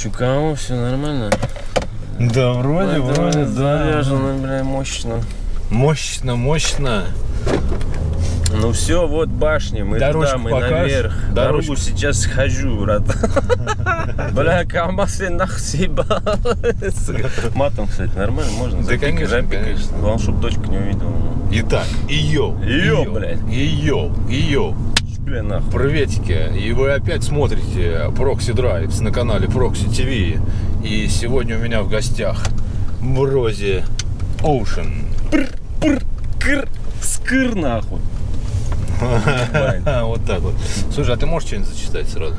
Чукао, все нормально? Да, вроде, да. Заряжено, бля, мощно. Мощно. Ну все, вот башня, мы Дорожку туда, мы покажешь? наверх. Дорогу сейчас схожу, брат. Бля, камасы нахсиба. Матом, кстати, нормально, можно? Да, конечно. Главное, чтобы дочка не увидела. Итак, ее, блядь. Ее. Бля, нахуй. Приветики. И вы опять смотрите Proxy Drives на канале Proxy TV. И сегодня у меня в гостях Брози Ocean. Скыр, нахуй. Вот так вот. Слушай, а ты можешь что-нибудь зачитать сразу?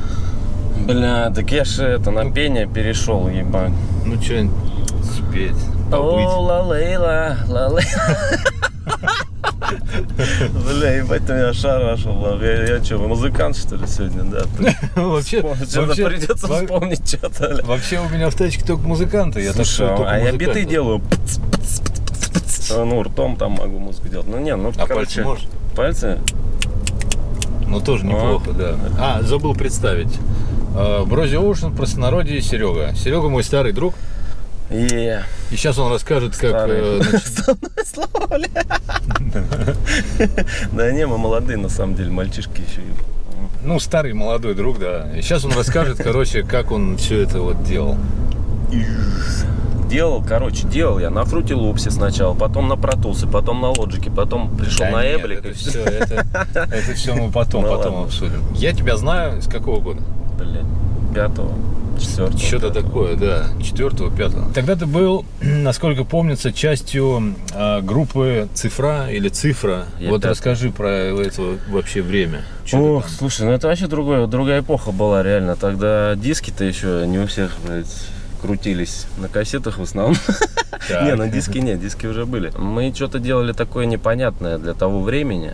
Бля, так я же на пение перешел, ебать. Ну, что-нибудь спеть, побыть. О, ла-лейла. Бля, ебать, ты меня шарашил. Я что, музыкант, что ли, сегодня, да? Вообще придется вспомнить что-то. Вообще у меня в тачке только музыканты. Слушай, а я биты делаю. Ну, ртом там могу музыку делать. Ну, не, ну, а короче. пальцы можешь? Пальцы? Ну, тоже неплохо, да. Забыл представить. Брози Ocean, простонародье, Серега. Серега мой старый друг. И сейчас он расскажет, как... Да не, мы молодые, на самом деле, мальчишки еще. Ну, старый молодой друг, да. И сейчас он расскажет, короче, как он все это вот делал. Делал я на Fruity Loops'е сначала, потом на Pro Tools, потом на Logic, потом пришел на Ableton. Это все мы потом обсудим. Я тебя знаю с какого года? Блин, 5-го. 4-го. Что-то такое, да. 4-го, 5-го. Тогда ты был, насколько помнится, частью группы Цифра или Цифра. Вот расскажи про это вообще время. Ох, слушай, ну это вообще другая эпоха была, реально. Тогда диски-то еще не у всех, блядь, крутились. На кассетах в основном. Не, на диски нет, диски уже были. Мы что-то делали такое непонятное для того времени.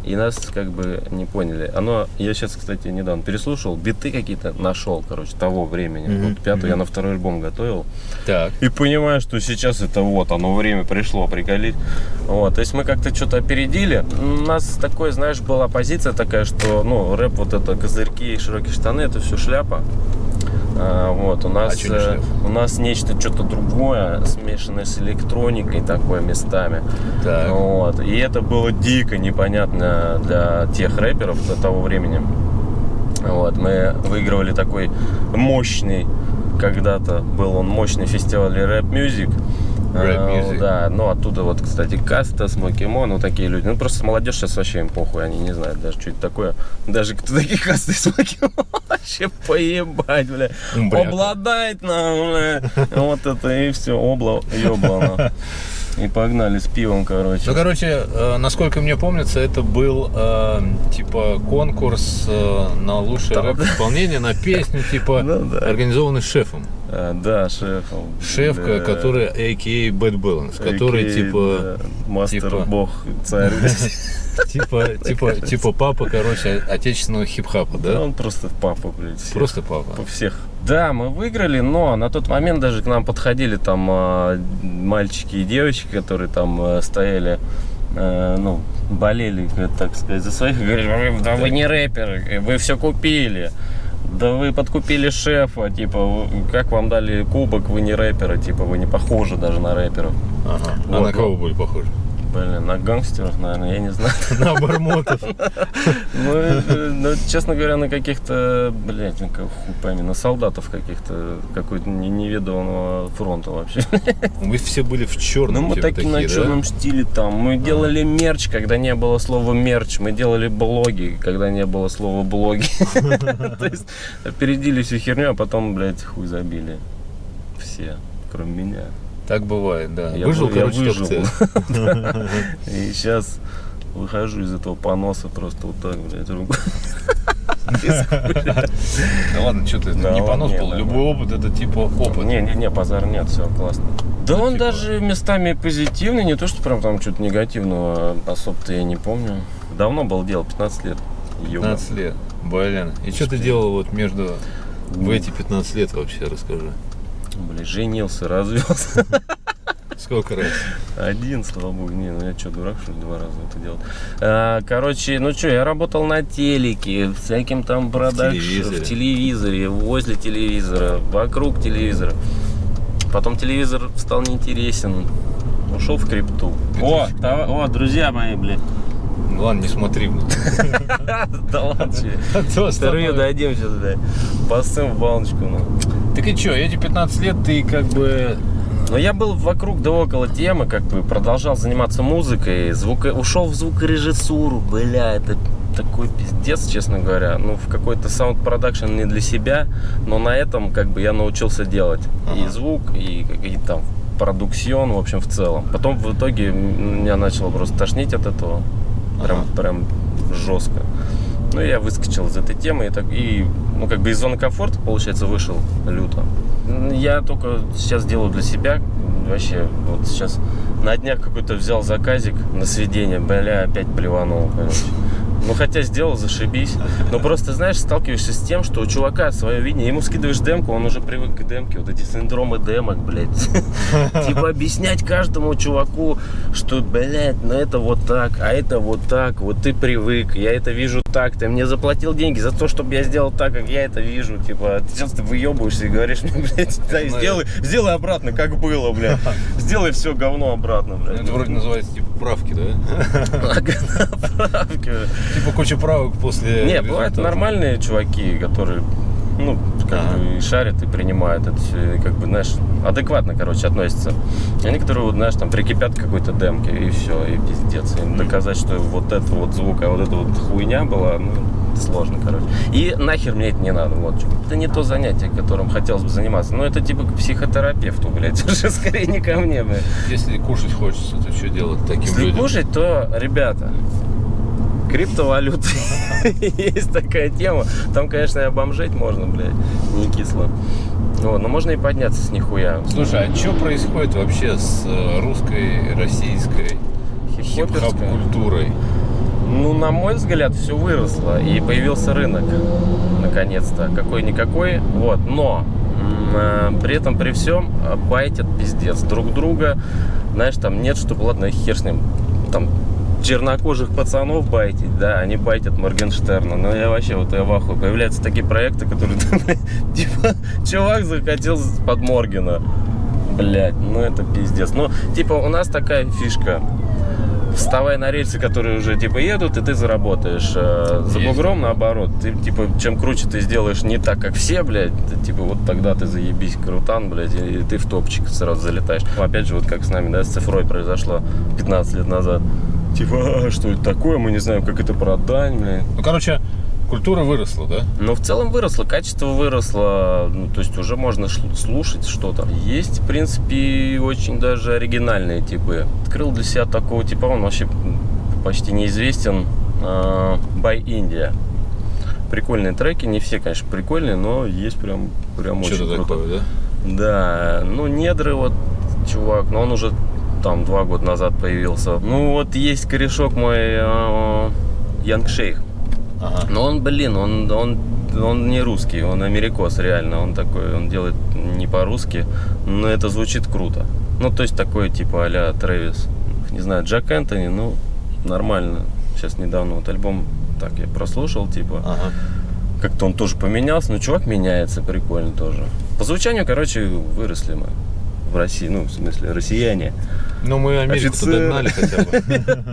И нас как бы не поняли. Я сейчас, кстати, недавно переслушал, биты какие-то нашел, короче, того времени. Вот 5-й я на второй альбом готовил. Так. И понимаю, что сейчас это вот, оно время пришло, приколить. Вот, то есть мы как-то что-то опередили. У нас такое, знаешь, была позиция такая, что, ну, рэп, вот это козырьки и широкие штаны, это все шляпа. Вот, у нас нечто что-то другое, смешанное с электроникой такое местами. Так. Вот, и это было дико непонятно для тех рэперов до того времени. Вот, мы выигрывали такой мощный, когда-то был он мощный фестиваль Rap Music. Да, ну оттуда вот, кстати, Каста, Смоки Мо, ну такие люди. Ну просто молодежь сейчас вообще им похуй, они не знают даже, что это такое. Даже кто такие Касты и Смоки Мо вообще поебать, бля. Обладает нам, бля. Вот это и все, ёблано. И погнали с пивом, короче. Ну, короче, насколько мне помнится, это был типа конкурс на лучшее рэп-исполнение, на песню, типа, организованный шефом. Да, шефом. Шеф, который a.k.a. Bad Balance, который типа... Мастер, бог, царь. Типа папа, короче, отечественного хип-хапа, да? Он просто папа, блядь. Просто папа. Всех. Да, мы выиграли, но на тот момент даже к нам подходили там мальчики и девочки, которые там стояли, ну, болели, так сказать, за своих. Говорили, да вы не рэперы, вы все купили. Да вы подкупили шефа, типа, как вам дали кубок, вы не рэперы, типа, вы не похожи даже на рэперов. Ага. А на кого были похожи? Блин, на гангстеров, наверное, я не знаю. На обормотов. Ну, честно говоря, на каких-то, блядь, ну, хуй пойми, на солдатов каких-то, какой-то неведомого фронта вообще. Вы все были в черном. Ну, мы такие на черном стиле там. Мы делали мерч, когда не было слова мерч. Мы делали блоги, когда не было слова блоги. То есть опередили всю херню, а потом, блядь, хуй забили. Все, кроме меня. Так бывает, да. Я выжил. И сейчас выхожу из этого поноса просто вот так, блядь, руку. Да ладно, что ты, не понос был. Любой опыт, это типа опыт. Не, базар нет, все классно. Да он даже местами позитивный, не то, что прям там что-то негативного особо-то я не помню. Давно было дело, 15 лет. 15 лет, блин. И что ты делал вот между в эти 15 лет вообще, расскажи. Блин, женился, развелся. Сколько раз? Один, слава богу. Не, ну я что, дурак, что ли, 2 раза это делал? Короче, ну что, я работал на телеке, всяким там продакшн, в телевизоре, возле телевизора, вокруг телевизора. Потом телевизор стал неинтересен. Ушел в крипту. О, друзья мои, блядь. Ладно, не смотри. Да ладно, интервью дадим сейчас, блядь. Посым в баночку, ну. Так и что, эти 15 лет ты как бы... Но я был вокруг да около темы, как бы продолжал заниматься музыкой, ушел в звукорежиссуру, бля, это такой пиздец, честно говоря. Ну, в какой-то саунд-продакшн не для себя, но на этом как бы я научился делать и звук, и там продукцион, в общем, в целом. Потом в итоге меня начало просто тошнить от этого, прям жестко. Ну, я выскочил из этой темы и ну, как бы из зоны комфорта, получается, вышел люто. Я только сейчас делаю для себя, вообще, вот сейчас на днях какой-то взял заказик на сведение, бля, опять плеванул, короче. Ну, хотя сделал, зашибись. Но просто, знаешь, сталкиваешься с тем, что у чувака свое видение, ему скидываешь демку, он уже привык к демке, вот эти синдромы демок, блядь. Типа объяснять каждому чуваку, что, блядь, ну это вот так, а это вот так, вот ты привык, я это вижу так, ты мне заплатил деньги за то, чтобы я сделал так, как я это вижу, типа, сейчас ты выебываешься и говоришь мне, блядь, да, сделай обратно, как было, блядь, сделай все говно обратно, блядь. Это вроде называется, типа, правки, да? Правки. Типа куча правок после... Не, бывают нормальные чуваки, которые, ну, как бы и шарят, и принимают это все, и как бы, знаешь, адекватно, короче, относятся. А некоторые, вот, знаешь, там, прикипят к какой-то демке, и все, и пиздец. Им доказать, что вот это вот звук, а вот эта вот хуйня была, ну, сложно, короче. И нахер мне это не надо, вот. Это не то занятие, которым хотелось бы заниматься. Ну, это типа к психотерапевту, блядь, уже скорее не ко мне, блядь. Если кушать хочется, то что делать таким людям? Если кушать, то, ребята... Криптовалюта. Есть такая тема. Там, конечно, и бомжить можно, блядь, не кисло. Вот, но можно и подняться с нихуя. Слушай, а что происходит вообще с русской, российской хип-хоп-культурой? Ну, на мой взгляд, все выросло. И появился рынок, наконец-то. Какой-никакой. Вот, но при этом, при всем, байтят пиздец друг друга. Знаешь, там нет, чтобы, ладно, хер с ним, там, чернокожих пацанов байтить, да, они байтят Моргенштерна. Ну, я вообще, вот я в ахуе. Появляются такие проекты, которые, типа, чувак захотел под Моргена. Блять, ну это пиздец. Ну, типа, у нас такая фишка. Вставай на рельсы, которые уже, типа, едут, и ты заработаешь. За бугром, наоборот. Ты, типа, чем круче ты сделаешь не так, как все, блядь, ты, типа, вот тогда ты заебись, крутан, блядь, и ты в топчик сразу залетаешь. Опять же, вот как с нами, да, с цифрой произошло 15 лет назад. Типа, что это такое, мы не знаем, как это продать, блядь. Ну, короче, культура выросла, да? Ну, в целом выросла, качество выросло, ну, то есть уже можно слушать что-то. Есть, в принципе, очень даже оригинальные типы. Открыл для себя такого типа, он вообще почти неизвестен, By India. Прикольные треки, не все, конечно, прикольные, но есть прям очень круто. Такое, да? Да, ну, Недры, вот, чувак, но он уже там 2 года назад появился. Ну, вот есть корешок мой, Янг Шейх. Ага. Но он, блин, он не русский, он америкос, реально. Он такой, он делает не по-русски, но это звучит круто. Ну, то есть такой, типа, а-ля Трэвис. Не знаю, Джак Энтони, ну, нормально. Сейчас недавно вот альбом так я прослушал, типа. Ага. Как-то он тоже поменялся, но чувак меняется, прикольно тоже. По звучанию, короче, выросли мы в России, ну, в смысле, россияне. Ну, мы Америку догнали хотя бы.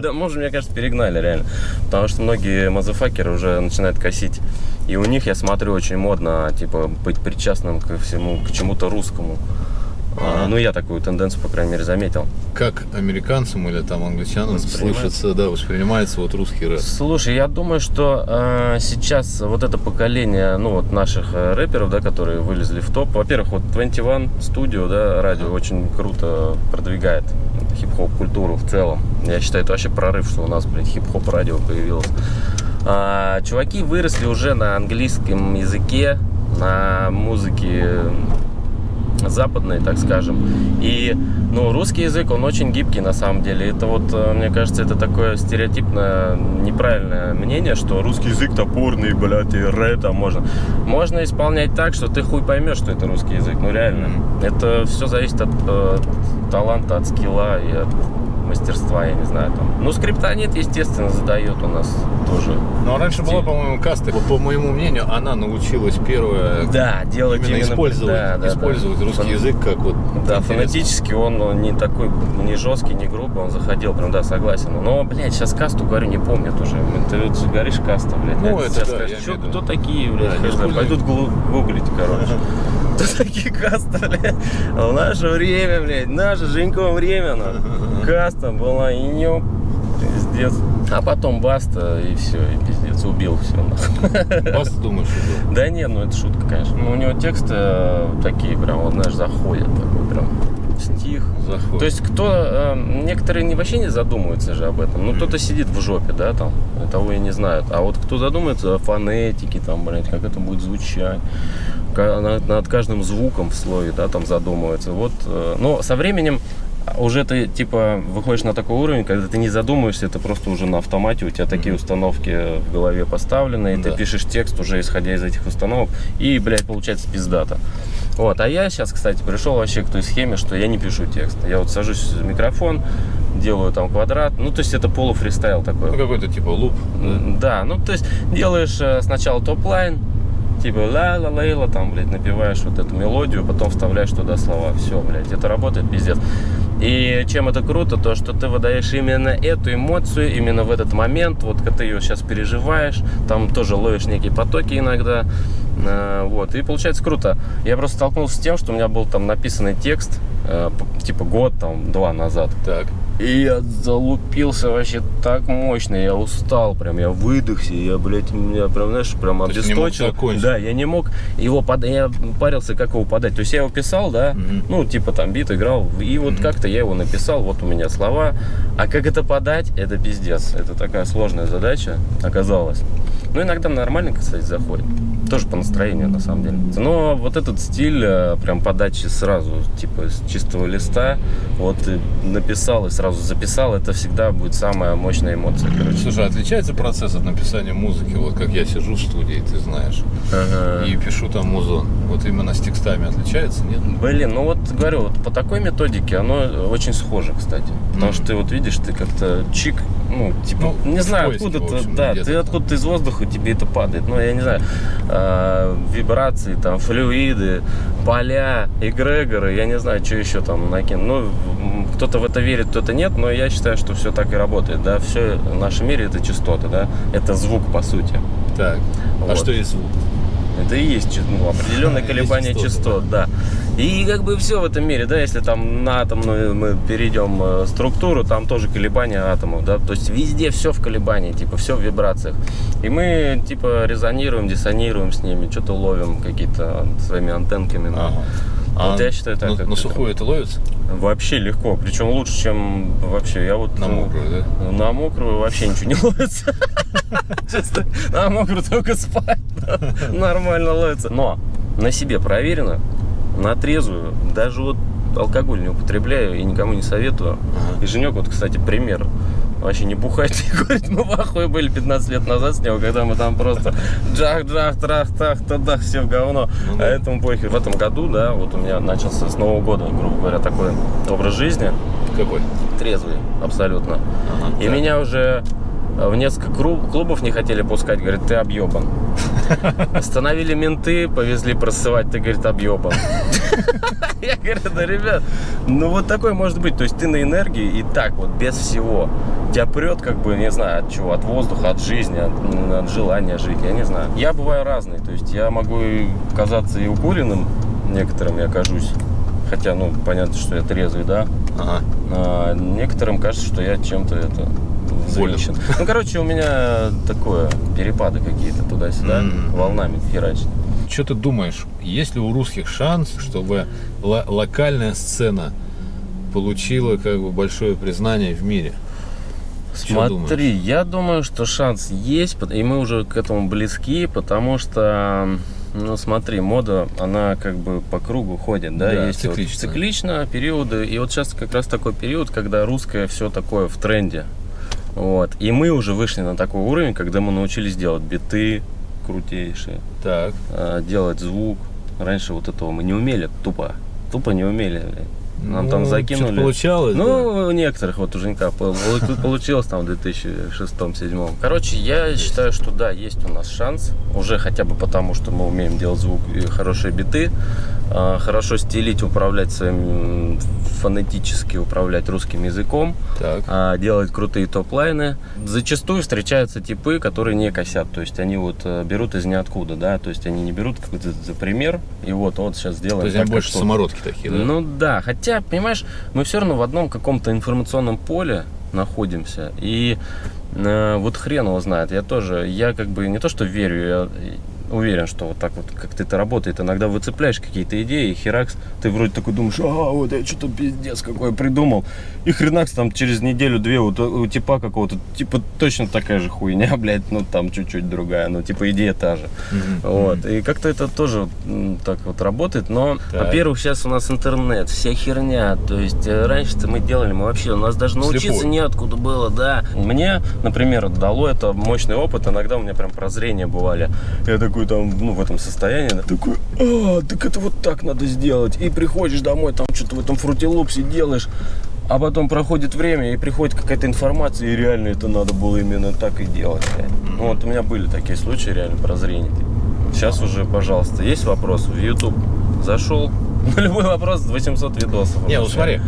Да, может, мне кажется, перегнали реально. Потому что многие мазафакеры уже начинают косить. И у них, я смотрю, очень модно, типа, быть причастным ко всему, к чему-то русскому. Ну, я такую тенденцию, по крайней мере, заметил. Как американцам или там англичанам слышится, да, воспринимается вот русский рэп? Слушай, я думаю, что сейчас вот это поколение, ну, вот наших рэперов, да, которые вылезли в топ. Во-первых, вот 21 Studio, да, радио очень круто продвигает хип-хоп культуру в целом. Я считаю, это вообще прорыв, что у нас, блядь, хип-хоп радио появилось. Чуваки выросли уже на английском языке, на музыке западной, так скажем. И, ну, русский язык, он очень гибкий на самом деле. Это вот, мне кажется, это такое стереотипное, неправильное мнение, что русский язык топорный, блядь, и рэп там можно. Можно исполнять так, что ты хуй поймешь, что это русский язык. Ну, реально. Это все зависит от таланта, от скилла и от мастерства, я не знаю, там. Ну, скриптонит, естественно, задает у нас тоже. Но раньше была, по-моему, каста. По моему мнению, она научилась первая делать именно использовать русский язык как вот. Да, фонетически он не такой, не жесткий, не грубый, он заходил, прям, да, согласен. Но, блядь, сейчас касту, говорю, не помнят уже. Ты вот говоришь каста, блядь. Ну, это да, скажешь, что, кто такие, блядь, пойдут гуглить, короче. Кто такие каста, блядь? А в наше время, блядь, наше Женьково время, каста была, и не пиздец. А потом Баста, и все, и пиздец, убил все. Баста, думаешь, убил? Да нет, ну это шутка, конечно. Ну, у него тексты такие прям, вот, знаешь, заходят, такой прям стих. Заходит. То есть некоторые вообще не задумываются же об этом. Ну, кто-то сидит в жопе, да, там, того и не знают. А вот кто задумается о фонетике, там, блядь, как это будет звучать, над каждым звуком в слове, да, там задумывается. Вот, но со временем уже ты, типа, выходишь на такой уровень, когда ты не задумываешься, это просто уже на автомате, у тебя такие установки в голове поставлены, и ты пишешь текст уже исходя из этих установок, и, блядь, получается пиздато. Вот, а я сейчас, кстати, пришел вообще к той схеме, что я не пишу текст. Я вот сажусь в микрофон, делаю там квадрат, ну, то есть это полуфристайл такой. Ну, какой-то типа луп. Да, ну, то есть делаешь сначала топ-лайн, типа ла-ла-лейла, там, блядь, напеваешь вот эту мелодию, потом вставляешь туда слова. Все, блядь, это работает пиздец. И чем это круто, то, что ты выдаешь именно эту эмоцию, именно в этот момент, вот, когда ты ее сейчас переживаешь, там тоже ловишь некие потоки иногда, вот, и получается круто. Я просто столкнулся с тем, что у меня был там написанный текст, типа год, там, 2 назад. Так. И я залупился вообще так мощно, я устал прям, я выдохся, я, блядь, меня прям, знаешь, прям обесточил. Да, я не мог его подать, я парился, как его подать. То есть я его писал, да, ну, типа там бит играл, и вот как-то я его написал, вот у меня слова. А как это подать, это пиздец. Это такая сложная задача оказалась. Ну, иногда нормально, кстати, заходит. Тоже по настроению, на самом деле. Но вот этот стиль прям подачи сразу, типа, с чистого листа, вот ты написал и сразу записал, это всегда будет самая мощная эмоция, короче. Слушай, отличается процесс от написания музыки? Вот как я сижу в студии, ты знаешь, и пишу там музон. Вот именно с текстами отличается, нет? Блин, ну вот говорю, вот по такой методике оно очень схоже, кстати. Потому что ты вот видишь, ты как-то чик, ну, типа, ну, не знаю, откуда-то, да, ты откуда-то из воздуха тебе это падает. Ну, я не знаю, вибрации, там, флюиды, поля, эгрегоры, я не знаю, что еще там накинуть. Ну, кто-то в это верит, кто-то нет, но я считаю, что все так и работает, да, все в нашем мире это частоты, да, это звук, по сути. Так, вот. А что есть звук? Это и есть, ну, определенное колебание частот, да. И как бы все в этом мире, да, если там на атомную мы перейдем структуру, там тоже колебания атомов, да, то есть везде все в колебании, типа все в вибрациях. И мы типа резонируем, диссонируем с ними, что-то ловим какие-то своими антенками. Вот я считаю так. На сухую это ловится? Вообще легко, причем лучше, чем вообще. Я вот на мокрую, да? На мокрую вообще ничего не ловится. Честно, на мокрую только спать. Нормально ловится. Но на себе проверено, на трезвую, даже вот алкоголь не употребляю и никому не советую. И Женек, вот, кстати, пример. Вообще не бухает, не говорит, мы в ахуе были 15 лет назад с него, когда мы там просто джах, трах, тадах, все в говно. А этому похер. В этом году, да, вот у меня начался с Нового года, грубо говоря, такой образ жизни. Какой? Трезвый, абсолютно. И меня уже в несколько клубов не хотели пускать, говорит, ты объебан. Остановили менты, повезли просывать, ты, говорит, объебан. Я говорю, да, ребят, ну вот такой может быть. То есть ты на энергии и так вот, без всего. Тебя прет, как бы, не знаю, от чего, от воздуха, от жизни, от желания жить, я не знаю. Я бываю разный, то есть я могу казаться и укуренным, некоторым я кажусь. Хотя, ну, понятно, что я трезвый, да. А некоторым кажется, что я чем-то это... Завищен. Ну, короче, у меня такое, перепады какие-то туда-сюда, волнами херачат. Что ты думаешь, есть ли у русских шанс, чтобы локальная сцена получила как бы большое признание в мире? Смотри, я думаю, что шанс есть, и мы уже к этому близки, потому что Ну смотри, мода, она как бы по кругу ходит, да, Да, есть циклично. Вот циклично периоды, и вот сейчас как раз такой период, когда русское все такое в тренде, вот, и мы уже вышли на такой уровень, когда мы научились делать биты крутейшие, Так. делать звук, раньше вот этого мы не умели, тупо не умели, блядь. Нам там закинули. Что-то получалось, Ну, у некоторых вот уже получилось там в 2006-2007. Короче, я считаю, что да, есть у нас шанс. Уже хотя бы потому, что мы умеем делать звук и хорошие биты, хорошо стилить, управлять своим, фонетически управлять русским языком, так. делать крутые топ-лайны. Зачастую встречаются типы, которые не косят. То есть они вот берут из ниоткуда, да, то есть они не берут какой-то за пример, и вот сейчас сделаем. То есть они больше самородки такие, да? Ну да, хотя, понимаешь, мы все равно в одном каком-то информационном поле находимся, и вот хрен его знает, я как бы не то что верю, я уверен, что вот так вот как это работает, иногда выцепляешь какие-то идеи, и херакс, ты вроде такой думаешь, вот я что-то пиздец какой придумал, и хренакс там через неделю-две у типа какого-то, типа точно такая же хуйня, блядь, ну там чуть-чуть другая, ну типа идея та же, вот, и как-то это тоже так вот работает, но, во-первых, сейчас у нас интернет, вся херня, то есть раньше-то мы вообще, у нас даже научиться неоткуда было, да, мне, например, дало это мощный опыт, иногда у меня прям прозрения бывали, я такой там, в этом состоянии, такой, так это вот так надо сделать, и приходишь домой, там что-то в этом фрутилупсе делаешь, а потом проходит время, и приходит какая-то информация, и реально это надо было именно так и делать. Ну, вот у меня были такие случаи, реально прозрения. Сейчас уже, пожалуйста, есть вопрос в YouTube, зашел, на любой вопрос 800 видосов. Не, ну смотри,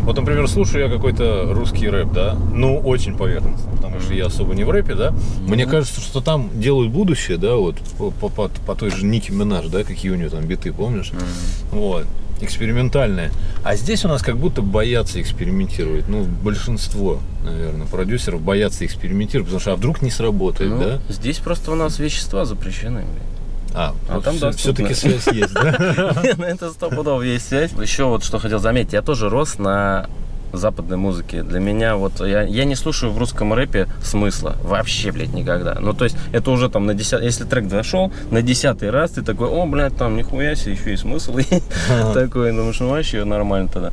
вот, например, слушаю я какой-то русский рэп, да, ну, очень поверхностно, потому что я особо не в рэпе, да. Мне кажется, что там делают будущее, да, вот, по той же Ники Минаж, да, какие у нее там биты, помнишь? Вот, экспериментальные. А здесь у нас как будто боятся экспериментировать, ну, большинство, наверное, продюсеров боятся экспериментировать, потому что, вдруг не сработает, да? Здесь просто у нас вещества запрещены, там все-таки связь есть, да? На это 100 пудов есть связь. Еще вот что хотел заметить, я тоже рос на западной музыке. Для меня вот, я не слушаю в русском рэпе смысла. Вообще, блядь, никогда. Ну, то есть, это уже там на 10, если трек зашел, на 10-й раз ты такой, блядь, там нихуя себе, еще и смысл. Такой, думаешь, ну вообще нормально тогда.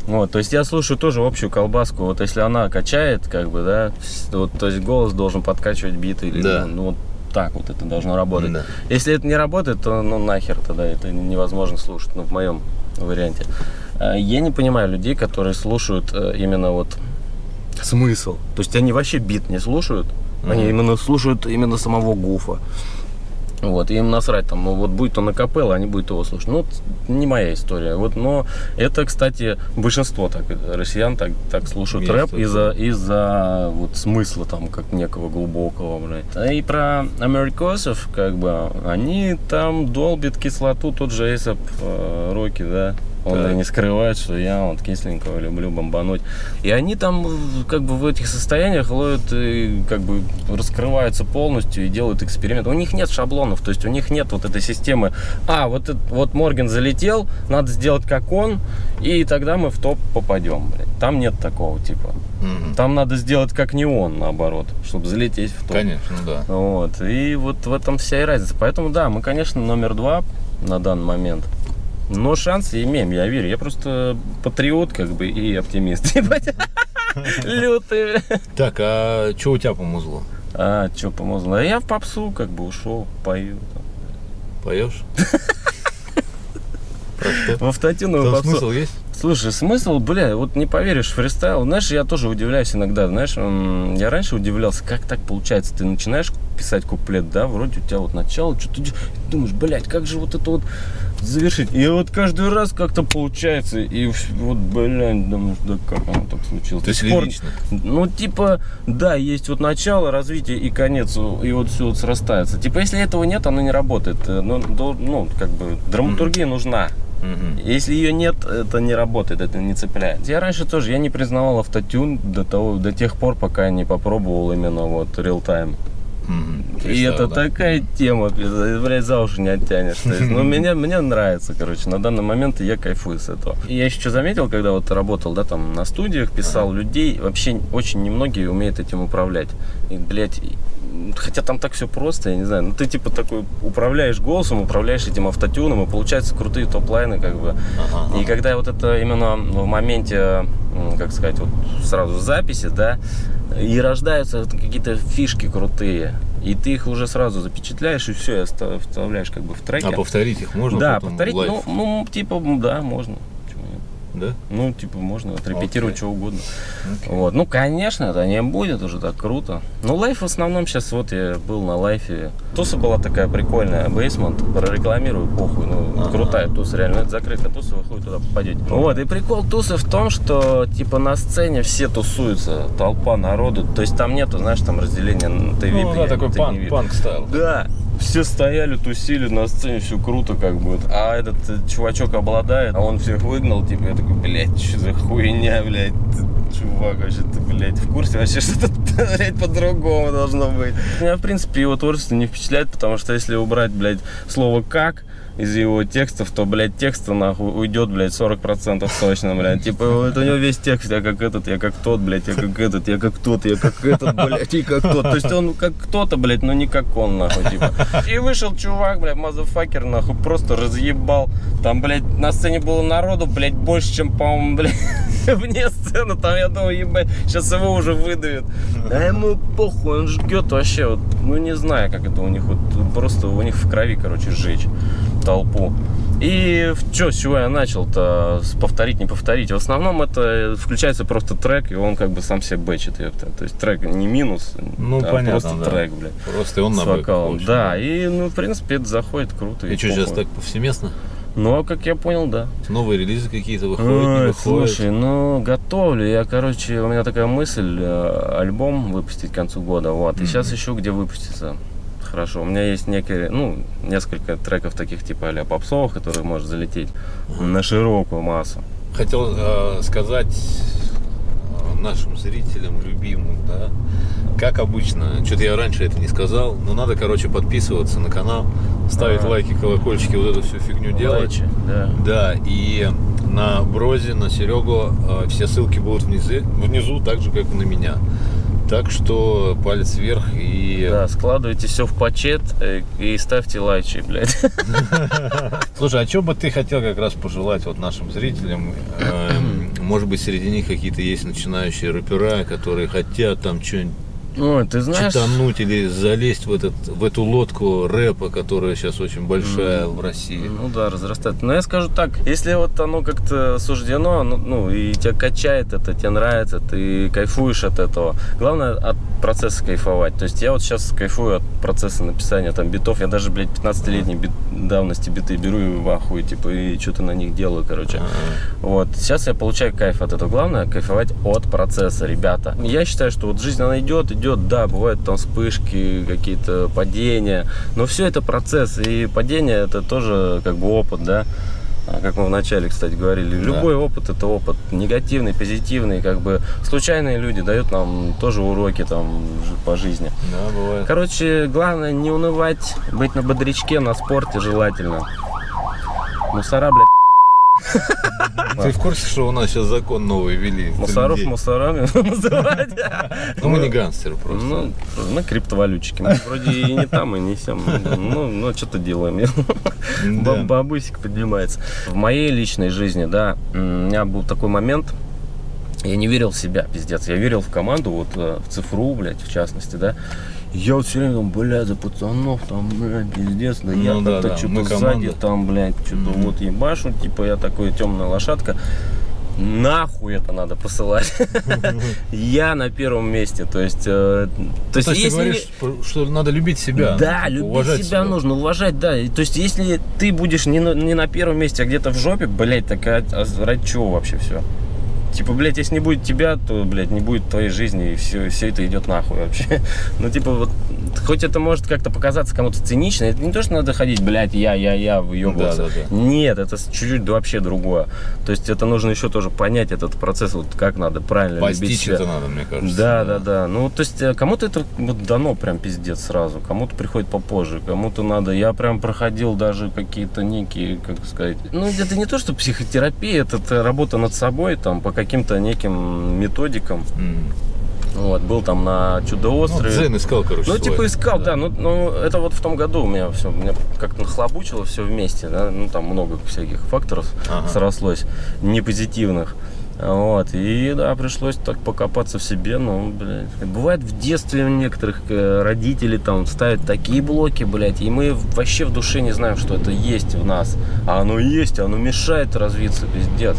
Вот, то есть я слушаю тоже общую колбаску. Вот если она качает, как бы, да, вот, то есть голос должен подкачивать биты или вот так вот это должно работать. Да. Если это не работает, то нахер тогда это невозможно слушать, в моем варианте. Я не понимаю людей, которые слушают именно вот смысл. То есть они вообще бит не слушают, они именно слушают именно самого гуфа. Вот, им насрать там, вот будет он акапелла, они будут его слушать. Ну, не моя история. Вот, но это, кстати, большинство россиян так слушают рэп из-за вот смысла там, как некого глубокого, блядь. И про америкосов, как бы, они там долбят кислоту, тот же A$AP Rocky, да. Он и не скрывает, что я вот кисленького люблю бомбануть. И они там как бы в этих состояниях ловят и как бы раскрываются полностью и делают эксперимент. У них нет шаблонов, то есть у них нет вот этой системы. Вот Морген залетел, надо сделать как он, и тогда мы в топ попадем. Блядь. Там нет такого типа. Там надо сделать как не он, наоборот, чтобы залететь в топ. Конечно, да. Вот. И вот в этом вся и разница. Поэтому да, мы, конечно, номер 2 на данный момент. Но шансы имеем, я верю. Я просто патриот, как бы, и оптимист. Лютый. Так, а что у тебя по музлу? Что по музлу? Я в попсу, как бы, ушел, пою. Поешь? В автотюновую попсу. Смысл есть? Слушай, смысл, вот не поверишь, фристайл. Знаешь, я тоже удивляюсь иногда. Знаешь, я раньше удивлялся, как так получается. Ты начинаешь писать куплет, да, вроде у тебя вот начало, что-то думаешь, блядь, как же вот это вот завершить. И вот каждый раз как-то получается. И вот, блядь, думаешь, да как оно так случилось. То есть лирично? Ну, типа, да, есть вот начало, развитие и конец, и вот все вот срастается. Типа, если этого нет, оно не работает. Ну, как бы, драматургия нужна. Если ее нет, это не работает, это не цепляет. Я раньше тоже, я не признавал автотюн до тех пор, пока я не попробовал именно вот real-time. И это такая тема, блядь, за уши не оттянешь. То есть, мне нравится, короче, на данный момент я кайфую с этого. И я еще что заметил, когда вот работал, да, там на студиях, писал людей, вообще очень немногие умеют этим управлять. И, блядь, хотя там так все просто, я не знаю, ну ты типа такой управляешь голосом, управляешь этим автотюном, и получаются крутые топ-лайны, как бы. И когда вот это именно в моменте, как сказать, вот сразу в записи, да, и рождаются какие-то фишки крутые, и ты их уже сразу запечатляешь, и все, вставляешь как бы в треки. А повторить их можно? Да, потом повторить, лайв? ну, типа, да, можно. Да? Ну, типа, можно отрепетировать что угодно. Окей. Вот. Ну, конечно, это не будет уже так круто. Ну, лайф в основном сейчас, вот я был на лайфе. Туса была такая прикольная, бейсмент, прорекламирую, похуй. Ну, крутая туса, реально. Это закрытая туса, вы хуй туда попадете. Вот, и прикол тусы в том, что, типа, на сцене все тусуются, толпа народу. То есть там нету, знаешь, там разделения на ты Ну, да, такой панк-стайл. Да. Все стояли, тусили на сцене, все круто как бы. А этот чувачок обладает, а он всех выгнал, типа, я такой, блядь, что за хуйня, блядь, чувак, вообще ты, блядь, в курсе вообще, что это, блядь, по-другому должно быть. Меня, в принципе, его творчество не впечатляет, потому что если убрать, блядь, слово «как» из его текстов, то, блядь, текста, нахуй, уйдет, блядь, 40% точно, блядь. Типа, вот у него весь текст, я как этот, я как тот, блядь, я как этот, я как тот, я как этот, блядь, и как тот. То есть он как кто-то, блядь, но не как он, нахуй, типа. И вышел чувак, блядь, мазафакер, нахуй, просто разъебал. Там, блядь, на сцене было народу, блядь, больше, чем, по-моему, блядь, вне сцены. Там, я думаю, ебать, сейчас его уже выдавят. А ему похуй, он жгет вообще, вот, ну, не знаю, как это у них, вот, просто у них в крови, короче, сжечь толпу. И с чего я начал-то? Повторить, не повторить. В основном это включается просто трек, и он как бы сам себе бэчит. То есть трек не минус, ну, а понятно, просто да. трек, блядь. Просто он с на бэк вокалом. очень. Да, и, ну, в принципе, это заходит круто. И что, сейчас так повсеместно? Ну, а как я понял, да. Новые релизы какие-то выходят, не выходят? Слушай, ну, готовлю. Я, короче, у меня такая мысль, альбом выпустить к концу года, вот. И сейчас ищу, где выпуститься. Хорошо, у меня есть несколько треков таких типа а-ля попсовых, которые может залететь на широкую массу. Хотел сказать нашим зрителям, любимым, да, как обычно, что-то я раньше это не сказал, но надо, короче, подписываться на канал, ставить лайки, колокольчики, вот эту всю фигню делать. Лайчи, да. Да, и на Брозе, на Серегу все ссылки будут внизу, так же, как и на меня. Так что палец вверх и... Да, складывайте все в пачет и ставьте лайчи, блядь. Слушай, а что бы ты хотел как раз пожелать вот нашим зрителям? Может быть, среди них какие-то есть начинающие рэпера, которые хотят там что-нибудь Ой, ты знаешь... читануть или залезть в эту лодку рэпа, которая сейчас очень большая в России. Ну да, разрастает. Но я скажу так, если вот оно как-то суждено, ну и тебя качает это, тебе нравится, ты кайфуешь от этого. Главное от процесса кайфовать. То есть я вот сейчас кайфую от процесса написания там битов. Я даже, блядь, 15-летней давности биты беру и в ахуе, типа, и что-то на них делаю, короче. Вот. Сейчас я получаю кайф от этого. Главное кайфовать от процесса, ребята. Я считаю, что вот жизнь, она идет, да, бывают там вспышки, какие-то падения, но все это процесс, и падение это тоже как бы опыт, да, как мы вначале, кстати, говорили, любой опыт это опыт, негативный, позитивный, как бы случайные люди дают нам тоже уроки там по жизни. Да, бывает. Короче, главное не унывать, быть на бодрячке, на спорте желательно. Мусора, блядь. Ты в курсе, что у нас сейчас закон новый ввели? Мусоров мусорами называть? Ну, мы не гангстеры просто. Ну, мы криптовалютчики. Мы вроде и не там, и не сям. Ну, что-то делаем. Бабусик поднимается. В моей личной жизни, да, у меня был такой момент, я не верил в себя, пиздец. Я верил в команду, вот в цифру, блядь, в частности, да. Я вот все время думал, блядь, за пацанов, там, блядь, пиздец, да я как-то что-то сзади, там, блядь, что-то вот ебашу, типа я такой темная лошадка. Нахуй это надо посылать. Я на первом месте. То есть ты говоришь, что надо любить себя. Да, любить себя нужно, уважать, да. То есть если ты будешь не на первом месте, а где-то в жопе, блядь, так ради чего вообще все? Типа, блядь, если не будет тебя, то, блядь, не будет твоей жизни, и все это идет нахуй вообще. Ну, типа, вот, хоть это может как-то показаться кому-то цинично, это не то, что надо ходить, блядь, я въебываться. Да. Нет, это чуть-чуть вообще другое. То есть это нужно еще тоже понять этот процесс, вот как надо правильно любить себя. Это надо, мне кажется. Да. Ну, то есть кому-то это вот дано прям пиздец сразу, кому-то приходит попозже, кому-то надо. Я прям проходил даже какие-то некие, как сказать, ну, это не то, что психотерапия, это работа над собой, там, по каким-то неким методикам. Вот, был там на Ну, Чудо-острове. Дзен искал, короче, Ну, типа свой. искал, да. Ну, это вот в том году у меня все, меня как-то нахлобучило все вместе, да. Ну, там много всяких факторов срослось, непозитивных. Вот, и да, пришлось так покопаться в себе, ну, блядь. Бывает в детстве у некоторых родителей там ставят такие блоки, блядь, и мы вообще в душе не знаем, что это есть в нас. А оно есть, оно мешает развиться, пиздец.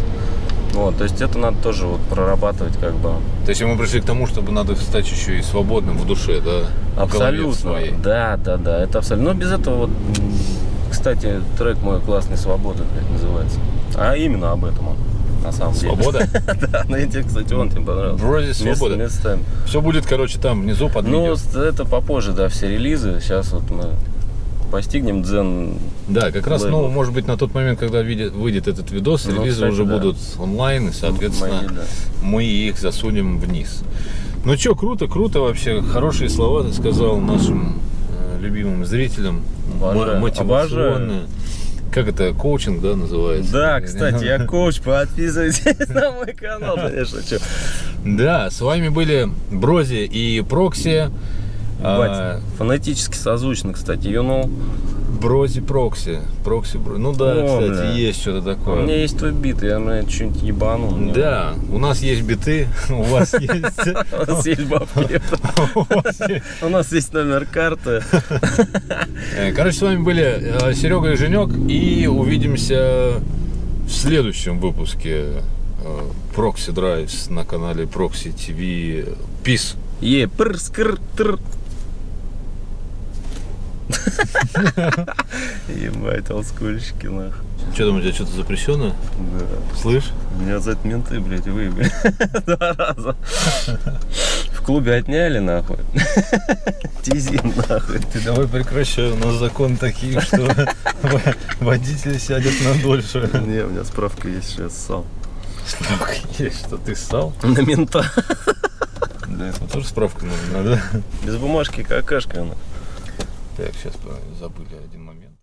Вот, то есть это надо тоже вот прорабатывать как бы. То есть мы пришли к тому, чтобы надо стать еще и свободным в душе, да? В голове Абсолютно. своей. Да, это абсолютно. Но без этого вот, кстати, трек мой классный «Свобода», блядь, называется. А именно об этом он, на самом деле. Свобода? Да, на тебе, кстати, он тебе понравился. Вроде свобода. Местами. Все будет, короче, там внизу под Ну, видео. это попозже, да, все релизы. Сейчас вот мы постигнем дзен. Да, как раз, ну, лейблов. может быть, на тот момент, когда выйдет этот видос, Ну, релизы кстати, уже да. будут онлайн, и, соответственно, Мои, да. мы их засунем вниз. Ну что, круто вообще. Хорошие слова ты сказал нашим любимым зрителям. Обожаю. Мотивационные. Как это, коучинг, да, называется? Да, кстати, я коуч, подписывайтесь на мой канал, конечно, что. Да, с вами были Брози и Прокси. Фонетически созвучно, кстати, юнул. Брози Прокси. Ну да, О, кстати, бля. есть что-то У такое. меня есть твой бит, я, блядь, что-нибудь ебанул. Да, у нас есть биты, у вас есть... У нас есть бабки. У нас есть номер карты. Короче, с вами были Серега и Женек, и увидимся в следующем выпуске Proxy Drives на канале Proxy TV. Peace. Пр-скр-тр. Ебать, олдскульщики, нахуй. Что там, у тебя что-то запрещенное? Да. Слышь? Меня за это менты, блядь, выебали. 2 раза. В клубе отняли, нахуй. Тизин, нахуй. Ты давай прекращай, у нас законы такие, что водитель сядет на дольше. Не, у меня справка есть, сейчас ссал. Справка есть, что ты ссал? На мента. Для этого тоже справка нужна, да? Без бумажки какашка, она. Так, сейчас забыли один момент.